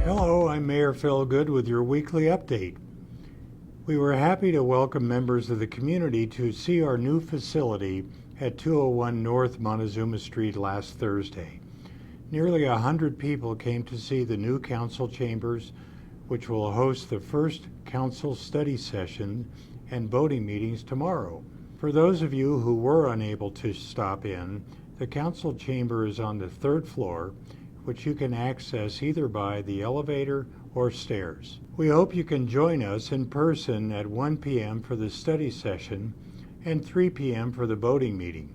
Hello, I'm Mayor Phil Goode with your weekly update. We were happy to welcome members of the community to see our new facility at 201 North Montezuma Street last Thursday. Nearly 100 people came to see the new council chambers, which will host the first council study session and voting meetings tomorrow. For those of you who were unable to stop in, the council chamber is on the third floor, which you can access either by the elevator or stairs. We hope you can join us in person at 1 p.m. for the study session and 3 p.m. for the voting meeting.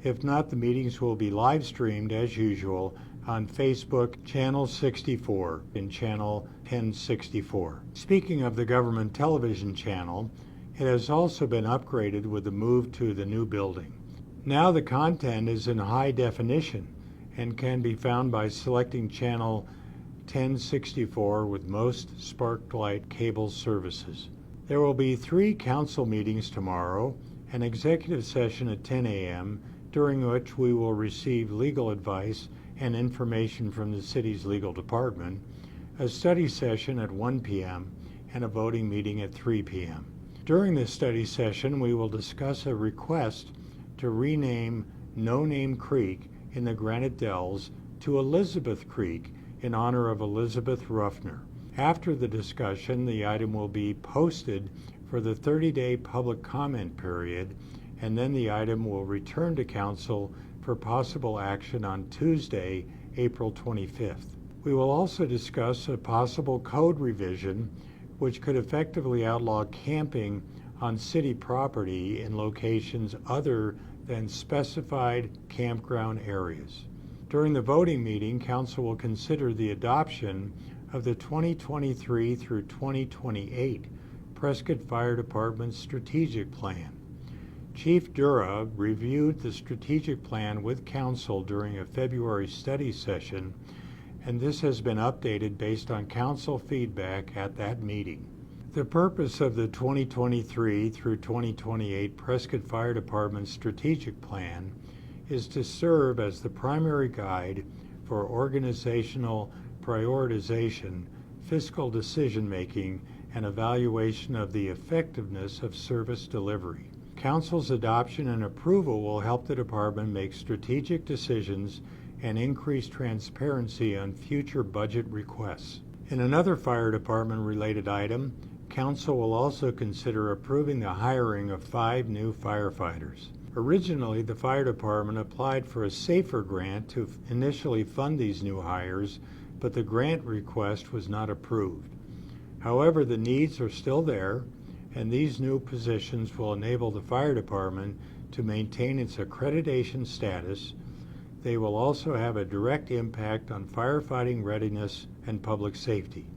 If not, the meetings will be live streamed as usual on Facebook Channel 64 and Channel 1064. Speaking of the government television channel, it has also been upgraded with the move to the new building. Now the content is in high definition and can be found by selecting Channel 1064 with most Sparklight cable services. There will be 3 council meetings tomorrow, an executive session at 10 a.m., during which we will receive legal advice and information from the city's legal department, a study session at 1 p.m., and a voting meeting at 3 p.m. During this study session, we will discuss a request to rename No Name Creek in the Granite Dells to Elizabeth Creek in honor of Elizabeth Ruffner. After the discussion, the item will be posted for the 30-day public comment period, and then the item will return to council for possible action on Tuesday, April 25th. We will also discuss a possible code revision which could effectively outlaw camping on city property in locations other than specified campground areas. During the voting meeting, council will consider the adoption of the 2023 through 2028 Prescott Fire Department Strategic Plan. Chief Dura reviewed the strategic plan with council during a February study session, and this has been updated based on council feedback at that meeting. The purpose of the 2023 through 2028 Prescott Fire Department Strategic Plan is to serve as the primary guide for organizational prioritization, fiscal decision-making, and evaluation of the effectiveness of service delivery. Council's adoption and approval will help the department make strategic decisions and increase transparency on future budget requests. In another fire department-related item, council will also consider approving the hiring of 5 new firefighters. Originally, the fire department applied for a SAFER grant to initially fund these new hires, but the grant request was not approved. However, the needs are still there, and these new positions will enable the fire department to maintain its accreditation status. They will also have a direct impact on firefighting readiness and public safety.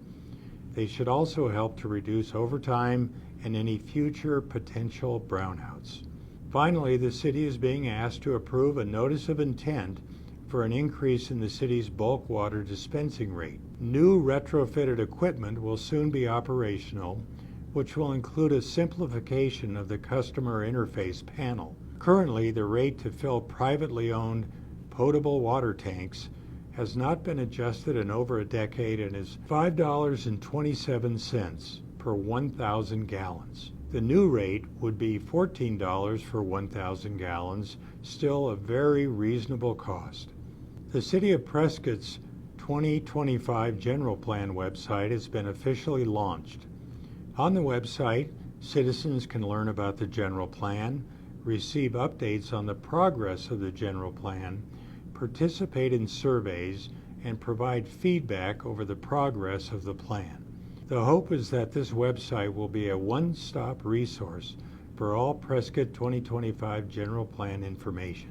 They should also help to reduce overtime and any future potential brownouts. Finally, the city is being asked to approve a notice of intent for an increase in the city's bulk water dispensing rate. New retrofitted equipment will soon be operational, which will include a simplification of the customer interface panel. Currently, the rate to fill privately owned potable water tanks has not been adjusted in over a decade and is $5.27 per 1,000 gallons. The new rate would be $14 for 1,000 gallons, still a very reasonable cost. The City of Prescott's 2025 General Plan website has been officially launched. On the website, citizens can learn about the General Plan, receive updates on the progress of the General Plan, participate in surveys, and provide feedback over the progress of the plan. The hope is that this website will be a one-stop resource for all Prescott 2025 General Plan information.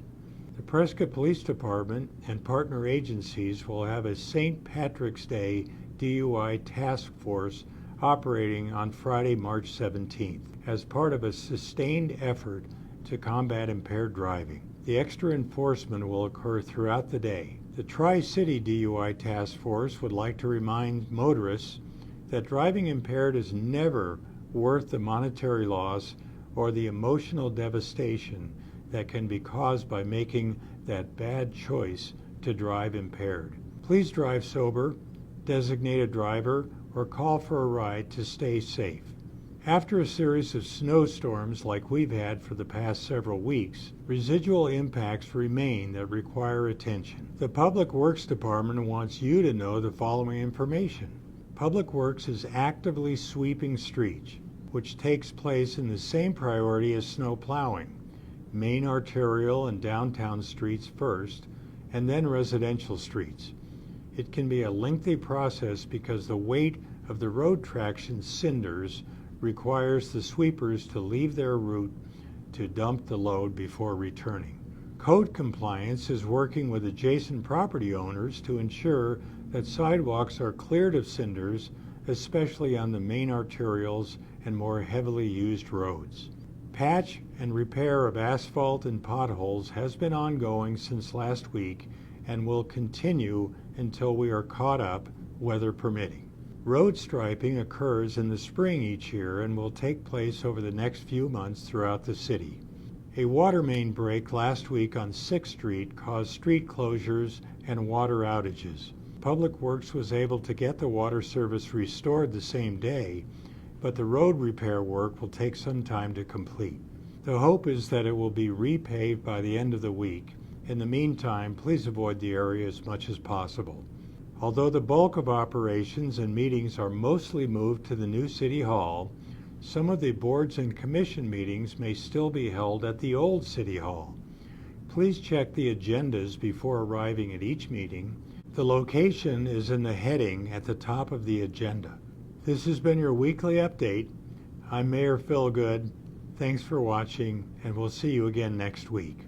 The Prescott Police Department and partner agencies will have a St. Patrick's Day DUI task force operating on Friday, March 17th as part of a sustained effort to combat impaired driving. The extra enforcement will occur throughout the day. The Tri-City DUI Task Force would like to remind motorists that driving impaired is never worth the monetary loss or the emotional devastation that can be caused by making that bad choice to drive impaired. Please drive sober, designate a driver, or call for a ride to stay safe. After a series of snowstorms like we've had for the past several weeks, residual impacts remain that require attention. The Public Works Department wants you to know the following information. Public Works is actively sweeping streets, which takes place in the same priority as snow plowing. Main arterial and downtown streets first, and then residential streets. It can be a lengthy process because the weight of the road traction cinders requires the sweepers to leave their route to dump the load before returning. Code compliance is working with adjacent property owners to ensure that sidewalks are cleared of cinders, especially on the main arterials and more heavily used roads. Patch and repair of asphalt and potholes has been ongoing since last week and will continue until we are caught up, weather permitting. Road striping occurs in the spring each year and will take place over the next few months throughout the city. A water main break last week on 6th Street caused street closures and water outages. Public Works was able to get the water service restored the same day, but the road repair work will take some time to complete. The hope is that it will be repaved by the end of the week. In the meantime, please avoid the area as much as possible. Although the bulk of operations and meetings are mostly moved to the new City Hall, some of the boards and commission meetings may still be held at the old City Hall. Please check the agendas before arriving at each meeting. The location is in the heading at the top of the agenda. This has been your weekly update. I'm Mayor Phil Goode. Thanks for watching, and we'll see you again next week.